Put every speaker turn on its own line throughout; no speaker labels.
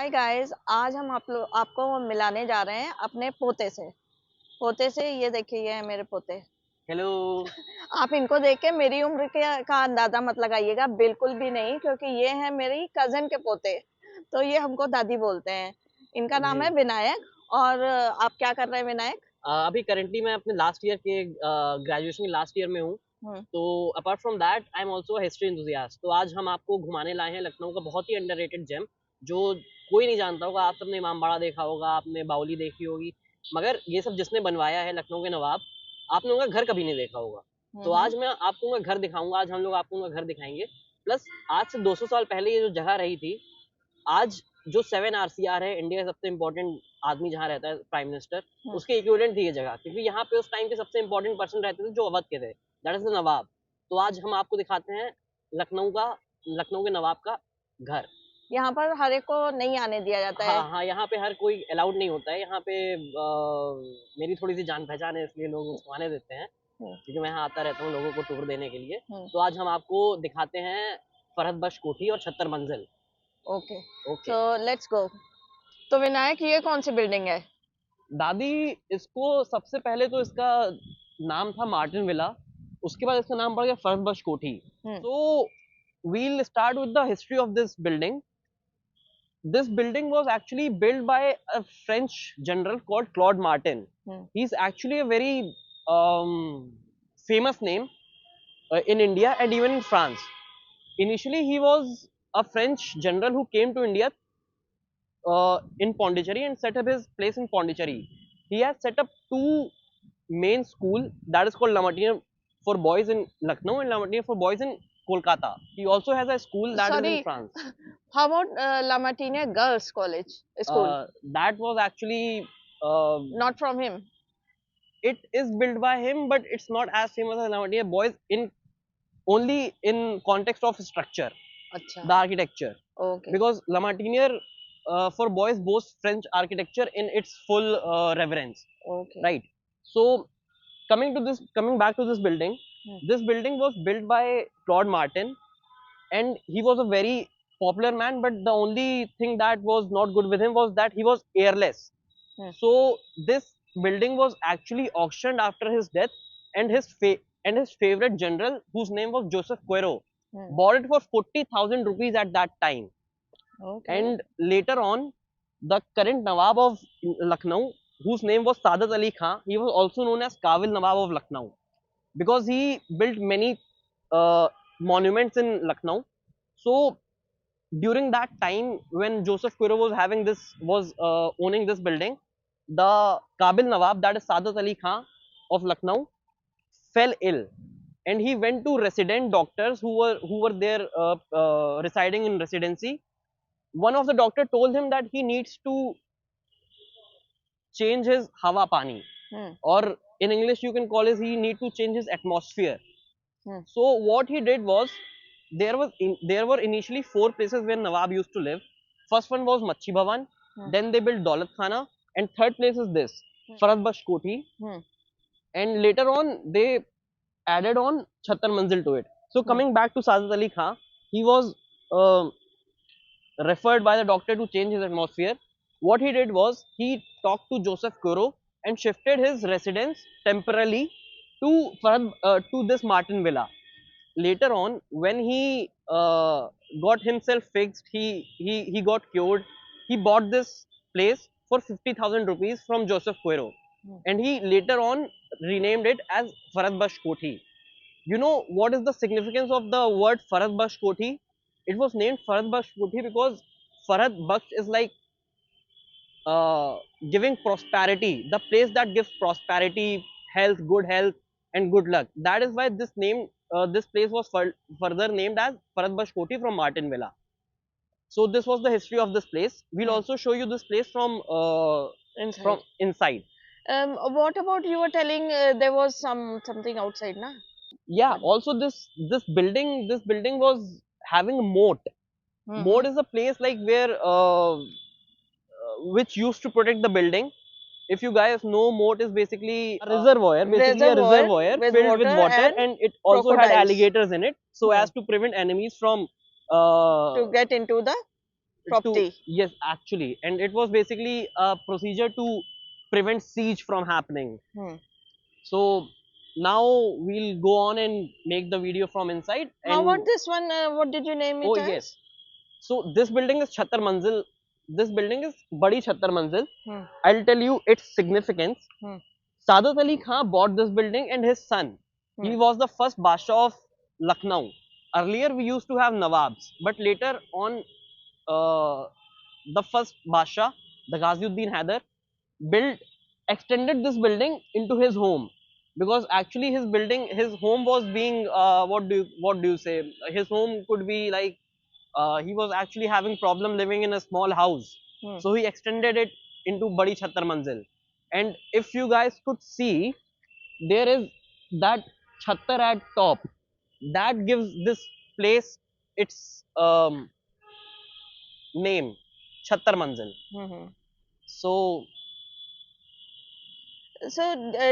Hi guys, आज हम आपको मिलाने जा रहे हैं अपने पोते से। ये देखिए, ये है मेरे पोते।
हेलो।
आप इनको देख के मेरी उम्र के का अंदाजा मत लगाइएगा, बिल्कुल भी नहीं, क्योंकि ये है मेरी कजन के पोते। तो ये हमको दादी बोलते हैं। इनका नाम है
जी।
विनायक। और आप क्या कर रहे हैं विनायक?
अभी करंटली मैं अपने लास्ट ईयर के ग्रेजुएशन के लास्ट ईयर में हूँ।
हम्म।
तो apart from that I am also history enthusiast. तो आज हम आपको घुमाने लाए हैं लखनऊ का बहुत ही अंडररेटेड जेम, जो कोई नहीं जानता होगा। आप सबने इमामबाड़ा देखा होगा, आपने बावली देखी होगी, मगर ये सब जिसने बनवाया है लखनऊ के नवाब, आपने उनका घर कभी नहीं देखा होगा। तो
हम्म।
आज मैं आपको उनका घर दिखाऊंगा। आज हम लोग आपको उनका घर दिखाएंगे। प्लस आज से 200 साल पहले ये जो जगह रही थी, आज जो 7 RCR है, इंडिया का सबसे इंपॉर्टेंट आदमी जहाँ रहता है, प्राइम मिनिस्टर, उसके इक्विवेलेंट थी ये जगह। क्योंकि यहाँ पे उस टाइम के सबसे इंपॉर्टेंट पर्सन रहते थे जो अवध के थे, दैट इज द नवाब। तो आज हम आपको दिखाते हैं लखनऊ के नवाब का घर।
यहाँ पर हर एक को नहीं आने दिया जाता है।
हाँ हाँ, यहाँ पे हर कोई अलाउड नहीं होता है। यहाँ पे मेरी थोड़ी सी जान पहचान है, इसलिए लोग मुझको आने देते हैं,
हम्म।
क्योंकि मैं यहाँ आता रहता हूँ लोगों को टूर देने के लिए।
हम्म।
तो आज हम आपको दिखाते हैं फरहद बख्श कोठी और 76 मंजिल।
Okay,
okay.
So let's go. तो विनायक, ये कौन सी बिल्डिंग है?
दादी, इसको सबसे पहले तो इसका नाम था मार्टिन विला। उसके बाद इसका नाम पड़ गया फरहद बख्श कोठी।
हम्म।
तो we'll start with the history of this building. This building was actually built by a French general called Claude Martin. He's actually a very famous name in India and even in France. Initially, he was a French general who came to India in Pondicherry and set up his place in Pondicherry. He has set up two main school, that is called Lamartine for boys in Lucknow and Lamartine for boys in Kolkata. He also has a school that is in
Sorry,
France.
how about La Martine Girls College School?
That was actually uh,
Not from him.
it is built by him, but it's not as famous as Lamartine boys in only in context of structure,
अच्छा.
the architecture,
Okay.
because Lamartine for boys boasts French architecture in its full reverence.
Okay.
Right. So coming back to this building, this building was built by Claude Martin, and he was a very popular man. But the only thing that was not good with him was that he was heirless. So this building was actually auctioned after his death, and his favorite general, whose name was Joseph Quero, bought it for 40,000 rupees at that time.
Okay.
And later on, the current Nawab of Lucknow, whose name was Sadat Ali Khan, he was also known as Kabil Nawab of Lucknow, because he built many monuments in Lucknow. So during that time, when Joseph Quero was owning this building, the Kabil Nawab, that is Sadat Ali Khan of Lucknow, fell ill, and he went to resident doctors who were there residing in residency. One of the doctor told him that he needs to change his hawa pani, or in English you can call it, he need to change his atmosphere. So what he did was, there were initially 4 places where Nawab used to live. First one was Machi Bhavan, then they built Daulat Khana, and third place is this Farhad Bashh Kothi, and later on they added on Chattar Manzil to it. So coming back to Sadat Ali Khan, he was referred by the doctor to change his atmosphere. What he did was, he talked to Joseph Coro and shifted his residence temporarily to this Martin Villa. Later on, when he got himself fixed, he got cured. He bought this place for 50,000 rupees from Joseph Quero, and he later on renamed it as Farhad Bashh Kothi. You know what is the significance of the word Farhad Bashh Kothi? It was named Farhad Bashh Kothi because Farhad Baksh is like giving prosperity, the place that gives prosperity, health, and good luck. That is why this place was further named as Farhad Bashh Kothi from Martin Villa. So this was the history of this place. We'll also show you this place from inside.
What about, you were telling there was something outside, na?
Yeah. Also, this building was having a moat. Moat is a place like where which used to protect the building. If you guys know, moat is basically a reservoir,
With
filled with water, and it also had
crocodiles
alligators in it, so as to prevent enemies from
to get into the
to,
property.
yes, actually, and it was basically a procedure to prevent siege from happening.
Hmm.
So now we'll go on and make the video from inside.
How
And
about this one? What did you name
oh
it
yes,
as?
so this building is Chattar Manzil. This building is Badi Chattar Manzil.
Hmm.
I'll tell you its significance.
Hmm.
Sadat Ali Khan bought this building and his son.
Hmm.
He was the first badshah of Lucknow. Earlier we used to have Nawabs, but later on, uh, the first badshah, the Ghaziuddin Haider, built extended this building into his home, because actually his home was being, what do you say, his home could be like, he was actually having problem living in a small house,
Hmm.
so he extended it into Badi Chattar Manzil. And if you guys could see, there is that Chattar at top, that gives this place its name, Chattar Manzil.
Hmm.
So
So,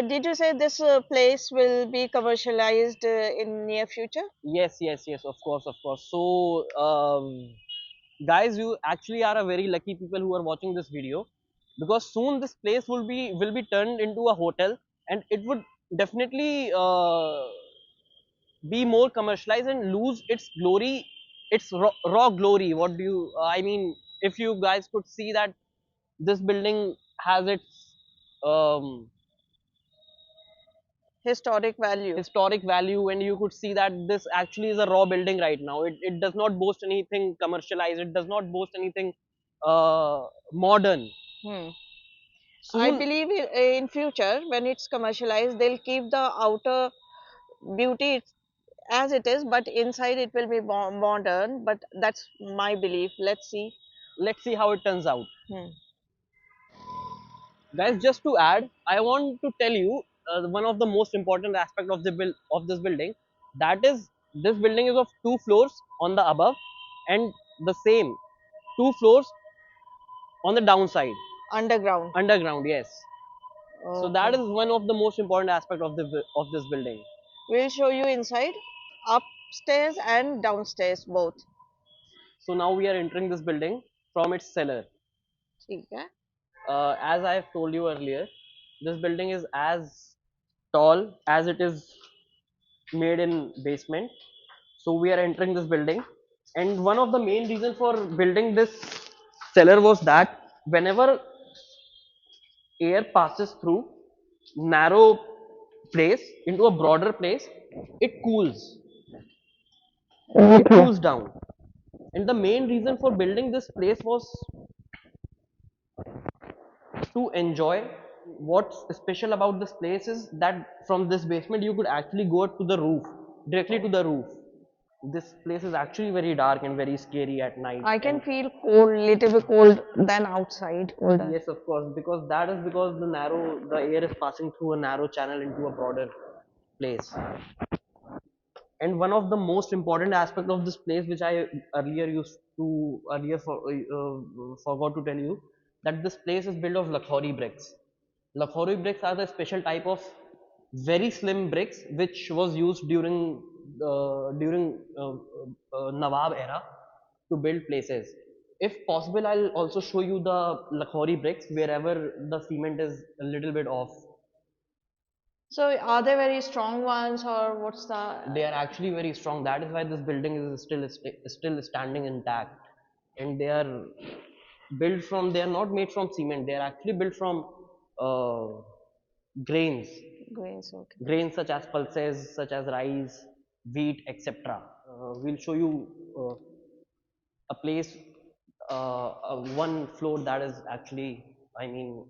did you say this place will be commercialized in near future?
yes, yes, yes, of course, of course. So guys, you actually are a very lucky people who are watching this video, because soon this place will be turned into a hotel, and it would definitely be more commercialized and lose its glory, its raw glory. What do you I mean, if you guys could see that this building has its um,
Historic value.
historic value, and you could see that this actually is a raw building right now. It does not boast anything commercialized, it does not boast anything modern.
Hmm. I
Soon,
believe in future when it's commercialized, they'll keep the outer beauty as it is, but inside it will be modern. But that's my belief. Let's see.
let's see how it turns out.
Hmm.
Guys, just to add, I want to tell you one of the most important aspect of this building, that is, this building is of two floors on the above, and the same two floors on the downside,
Underground.
underground, yes. So that
Okay.
is one of the most important aspect of this building.
We'll show you inside, upstairs and downstairs both.
So now we are entering this building from its cellar.
ठीक है?
As I have told you earlier, this building is as tall as it is made in basement. So we are entering this building, and one of the main reasons for building this cellar was that whenever air passes through narrow place into a broader place, it cools, it
Okay.
cools down. And the main reason for building this place was to enjoy. What's special about this place is that from this basement you could actually go to the roof, directly to the roof. This place is actually very dark and very scary at night.
I can
And
feel cold, little bit cold than outside, colder.
yes, of course, because that is because the air is passing through a narrow channel into a broader place. And one of the most important aspect of this place, which I earlier forgot to tell you, that this place is built of Lakhori bricks. Lakhori bricks are the special type of very slim bricks which was used during Nawab era to build places. If possible, I'll also show you the Lakhori bricks wherever the cement is a little bit off.
So are they very strong ones or what's
They
the
are actually very strong. That is why this building is still standing intact, and they are built from. They are not made from cement. They are actually built from uh, grains,
grains? Okay.
grains such as pulses, such as rice, wheat, etc. We'll show you a place, one floor that is actually, I mean,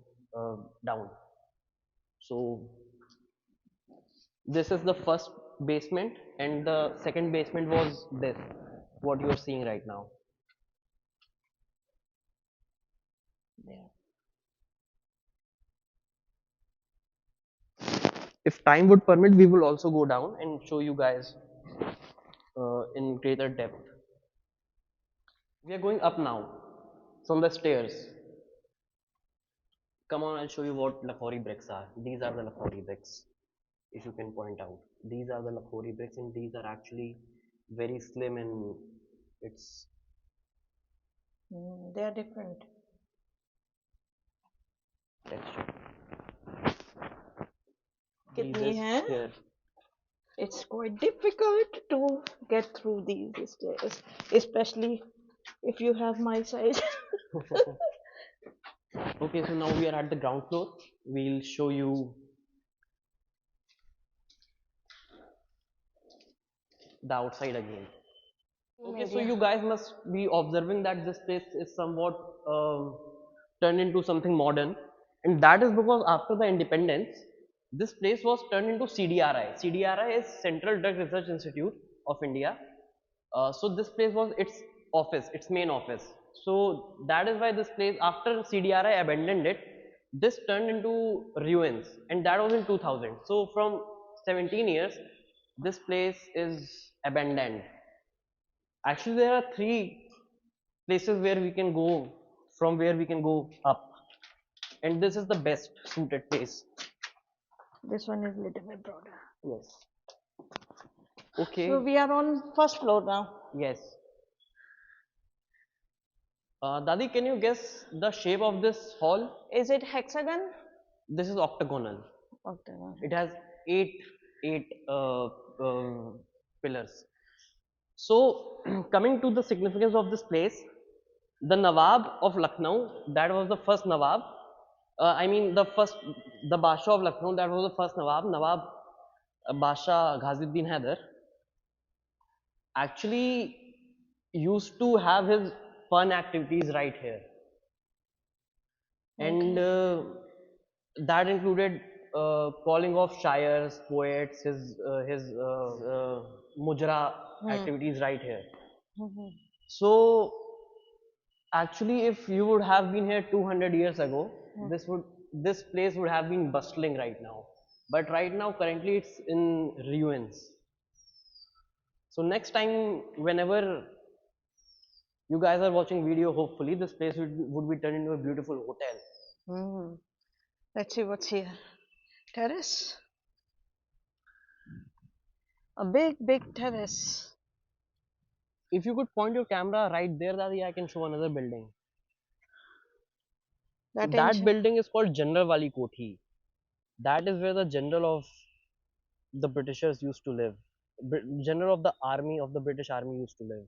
down. So this is the first basement, and the second basement was this, what you're seeing right now.
Yeah.
If time would permit, we will also go down and show you guys in greater depth. We are going up now from the stairs. Come on, I'll show you what Lakhori bricks are. These are the Lakhori bricks, if you can point out. These are the Lakhori bricks, and these are actually very slim, and it's
They are different.
texture.
कितनी
Breezes
है?
here.
It's quite difficult to get through these stairs, especially if you have my size.
Okay, so now we are at the ground floor. We'll show you the outside again. Okay, so
Media.
you guys must be observing that this place is somewhat turned into something modern, and that is because after the independence, this place was turned into CDRI. CDRI is Central Drug Research Institute of India. So this place was its office, its main office. So that is why this place, after CDRI abandoned it, this turned into ruins, and that was in 2000. So from 17 years, this place is abandoned. Actually, there are three places where we can go, from where we can go up, and this is the best suited place.
This one is a little bit broader.
Yes.
So
Okay.
we are on first floor now.
Yes. Dadi, can you guess the shape of this hall?
Is it hexagon?
This is octagonal.
Octagon.
It has eight pillars. So, coming to the significance of this place, the Nawab of Lucknow, that was the first Nawab. I mean, the badshah of Lucknow, that was the first Nawab. Nawab Basha Ghazuddin Haider actually used to have his fun activities right here, and
Okay.
that included calling of shires, poets, his mujra
Hmm.
activities right here.
Mhm.
So actually, if you would have been here 200 years ago,
Hmm.
this place would have been bustling right now. But right now, currently, it's in ruins. So next time, whenever you guys are watching video, hopefully this place would be turned into a beautiful hotel.
Hmm. Let's see what's here. Terrace. A big, big terrace.
If you could point your camera right there, Daddy, I can show another building.
That
That
ancient.
building is called General Wali Kothi. That is where the general of the Britishers used to live. General of the army of the British Army used to live.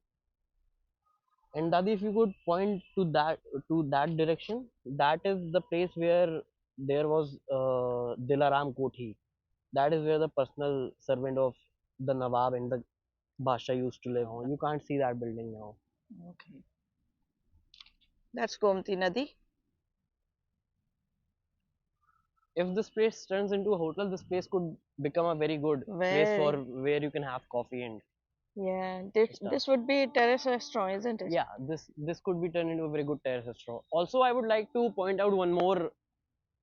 And Dadi, if you could point to that direction, that is the place where there was Dilaram Kothi. That is where the personal servant of the Nawab and the Basha used to live. You can't see that building now.
Okay. That's Gomti Nadi.
If this place turns into a hotel, this place could become a very good place for
Very.
where you can have coffee and
Yeah. This
stuff.
this would be terrace restaurant, isn't it?
Yeah, this could be turned into a very good terrace restaurant. Also, I would like to point out one more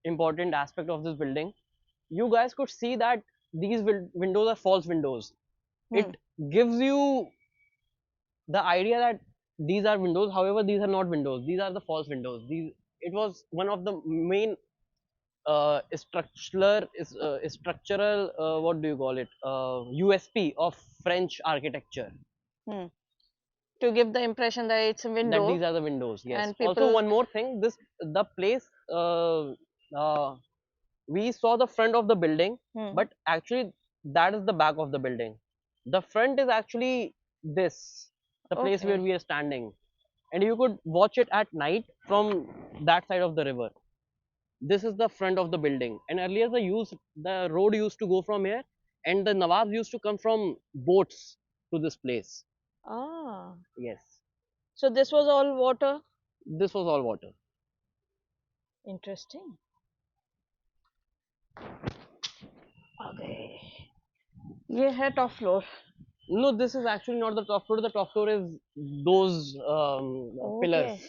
important aspect of this building. You guys could see that these windows are false windows.
Hmm.
It gives you the idea that these are windows. However, these are not windows. These are the false windows. These it was one of the main structural what do you call it USP of French architecture,
Hmm. To give the impression that it's a
that
window
these are the windows. Yes.
and
Also,
people.
one more thing. The place uh, we saw the front of the building,
Hmm.
but actually that is the back of the building. The front is actually this, the place where
Okay.
we are standing, and you could watch it at night from that side of the river. This is the front of the building, and earlier the road used to go from here, and the Nawabs used to come from boats to this place.
Ah.
Yes,
So this was all water.
this was all water.
Interesting. Okay. ये है top floor.
No, this is actually not the top floor. The top floor is those
Okay.
pillars.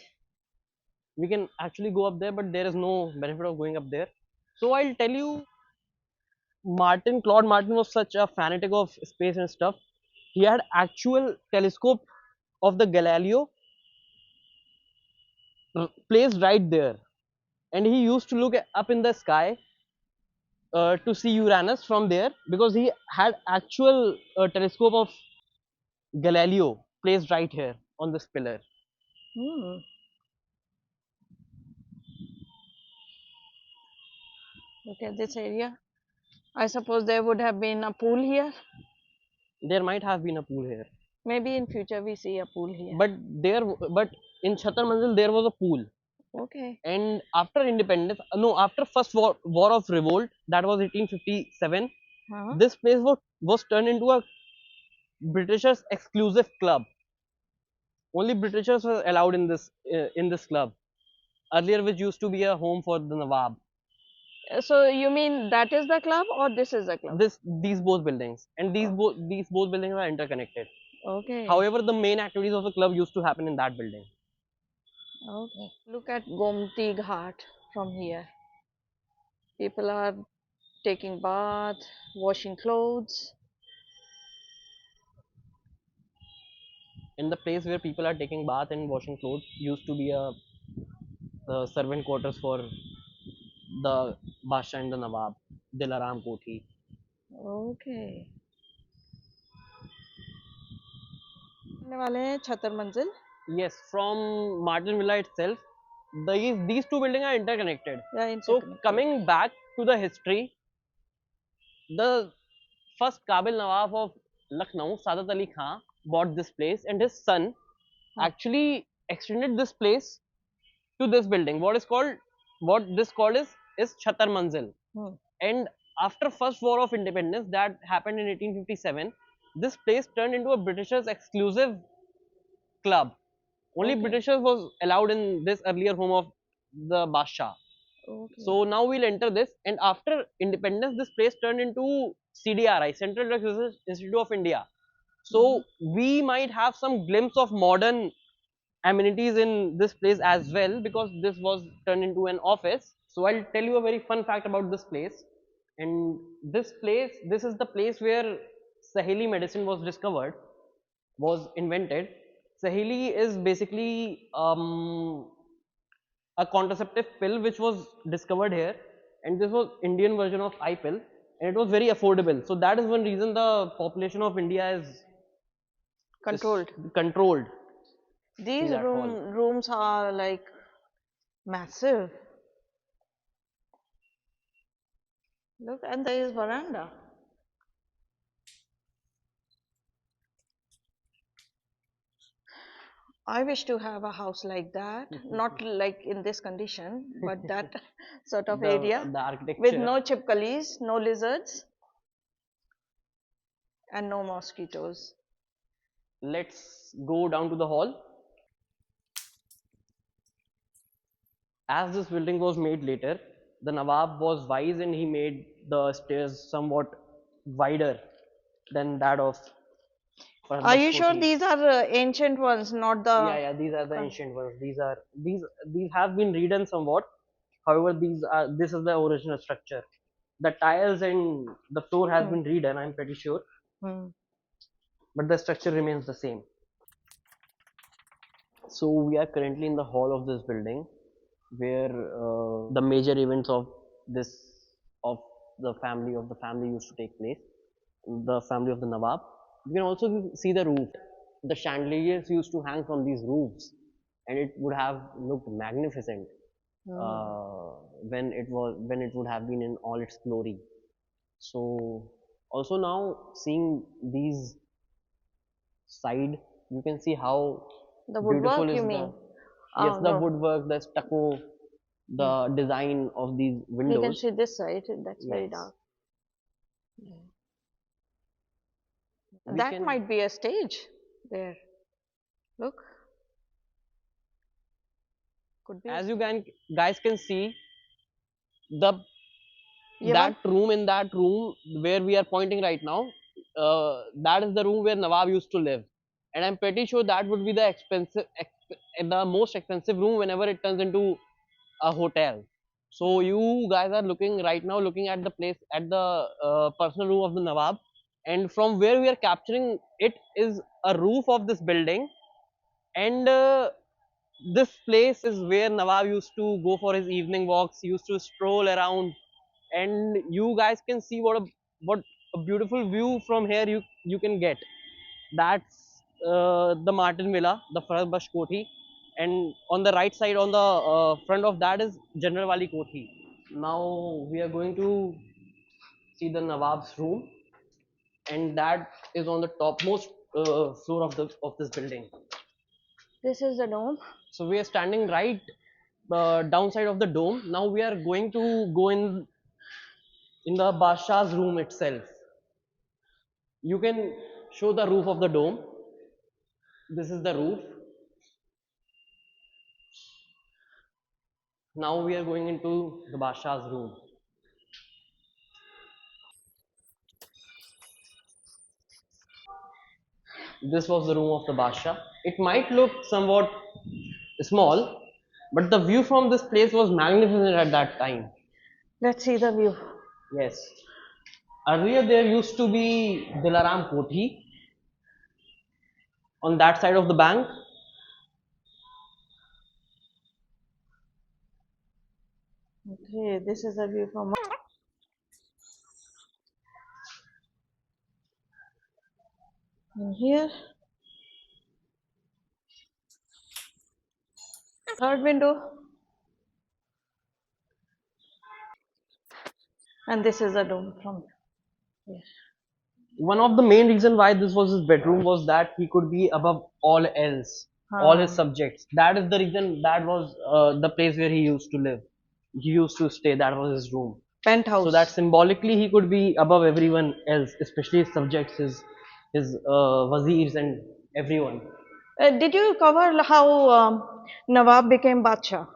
We can actually go up there, but there is no benefit of going up there. So I'll tell you, Claude Martin was such a fanatic of space and stuff. He had actual telescope of the Galileo placed right there, and he used to look up in the sky to see Uranus from there because he had actual telescope of Galileo placed right here on this pillar.
Hmm. Look at this area. I suppose there would have been a pool here.
There might have been a pool here,
Maybe in future we see a pool here.
but there, but in Chattar Manzil there was a pool.
Okay.
And after independence, no, after first war of revolt, that was 1857.
Huh?
This place was turned into a Britishers exclusive club. Only Britishers were allowed in this club. Earlier, which used to be a home for the Nawab.
So you mean that is the club or this is the club?
These both buildings, and
Oh,
these both buildings are interconnected.
okay.
However, the main activities of the club used to happen in that building.
Okay. Look at Gomti Ghat from here. People are taking bath, washing clothes.
And the place where people are taking bath and washing clothes used to be a servant quarters for the badshah and the Nawab, Dilaram Kothi.
Okay. रहने वाले हैं छतर मंजिल.
Yes, from Martin Villa itself, these two buildings are interconnected.
Yeah,
So
interconnected.
coming back to the history, the first Kabil Nawab of Lucknow, Sadat Ali Khan, bought this place, and his son
Huh.
actually extended this place to this building. What this called is Chattar Manzil.
Hmm.
And after first war of independence that happened in 1857, this place turned into a Britishers exclusive club. Only
Okay.
Britishers was allowed in this earlier home of the Badshah.
Okay.
So now we'll enter this, and after independence, this place turned into CDRI, Central Drug Research Institute of India.
Mhm.
So we might have some glimpse of modern amenities in this place as well, because this was turned into an office. So I'll tell you a very fun fact about this place. And this is the place where Saheli medicine was discovered, was invented. Saheli is basically a contraceptive pill which was discovered here, and this was Indian version of I pill, and it was very affordable. So that is one reason the population of India is
Controlled.
controlled in
These
that hall.
rooms are like massive. Look, and there is veranda. I wish to have a house like that, not like in this condition, but that sort of area
The
with
architecture.
no chipkalis, no lizards, and no mosquitoes.
Let's go down to the hall. As this building was made later, the Nawab was wise and he made the stairs somewhat wider than that of
Are
Farhad
you sure
Kothi.
these are ancient ones, not
Yeah,
the?
yeah, these are the ancient ones. These have been redone somewhat. However, this is the original structure. The tiles and the floor has
Hmm.
been redone, I'm pretty sure,
Hmm.
but the structure remains the same. So we are currently in the hall of this building, where the major events this of the family used to take place. The family of the Nawab. You can also see the roof. The chandeliers used to hang from these roofs, and it would have looked magnificent
Hmm.
when it would have been in all its glory. So also now seeing these side, you can see how
The
beautiful
woodwork, you
is the,
mean?
yes,
Oh
the
no.
woodwork, the stucco,
Hmm.
the design of these
You can
windows.
see this side. That's very
Yes,
dark. Yeah.
we
That
can,
might be a stage there. Look, could be a
as you
stage.
guys can see, the
ये वाला?
that room where we are pointing right now, that is the room where Nawab used to live, and I'm pretty sure that would be the most expensive room whenever it turns into a hotel. So
Hmm.
you guys are looking right now, looking at the place, at the personal room of the Nawab, and from where we are capturing it is a roof of this building, and this place is where Nawab used to go for his evening walks. He used to stroll around, and you guys can see what a beautiful view from here you can get. That's the Martin Villa, the Farhad Kothi, and on the right side, on the front of that is General Wali Kothi. Now we are going to see the Nawab's room, and that is on the topmost floor of the of this building.
This is the dome.
So we are standing right downside of the dome. Now we are going to go in the Badshah's room itself. You can show the roof of the dome. This is the roof. Now we are going into the Badshah's room. This was the room of the Badshah. It might look somewhat small, but the view from this place was magnificent at that time.
Let's see the view.
Yes. Earlier there used to be Dilaram Kothi on that side of the bank.
Okay, this is the view from in here. Third window, and this is the dome from here.
One of the main reason why this was his bedroom was that he could be above all else, all his subjects. That is the reason that was the place where he used to live. He used to stay. That was his room. So that
Penthouse.
symbolically he could be above everyone else, especially his subjects, his wazirs and everyone.
Did you cover how Nawab became Badshah?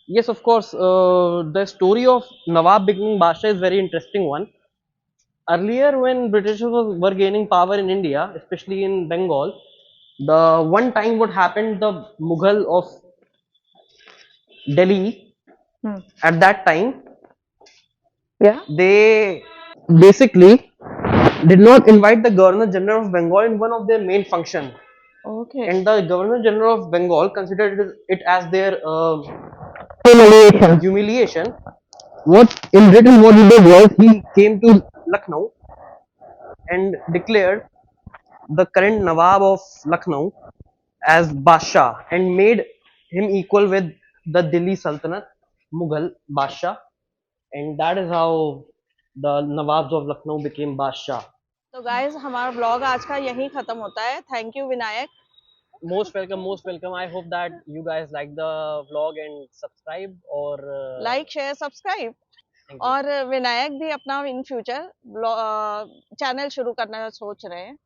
Yes, of course. The story of Nawab becoming Basha is very interesting one. Earlier, when were gaining power in India, especially in Bengal, the one time what happened, the Mughal of Delhi
Hmm.
at that time,
Yeah.
they basically did not invite the Governor General of Bengal in one of their main function,
Okay.
and the Governor General of Bengal considered it as their humiliation. What in written what he did was he came to Lucknow and declared the current Nawab of Lucknow as Basha and made him equal with the Delhi Sultanate, Mughal Basha, and that is how the Nawabs of Lucknow became Basha.
तो guys हमारा vlog आज का यहीं खत्म होता है. Thank you Vinayak.
Most welcome, most welcome. I hope that you guys like the vlog and subscribe or
like share subscribe.
thank you.
और विनायक भी अपना इन फ्यूचर चैनल शुरू करना सोच रहे हैं.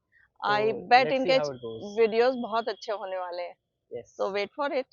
आई
So
बेट
let's see
इनके
how it goes.
वीडियोस बहुत अच्छे होने वाले हैं.
Yes.
So wait for it.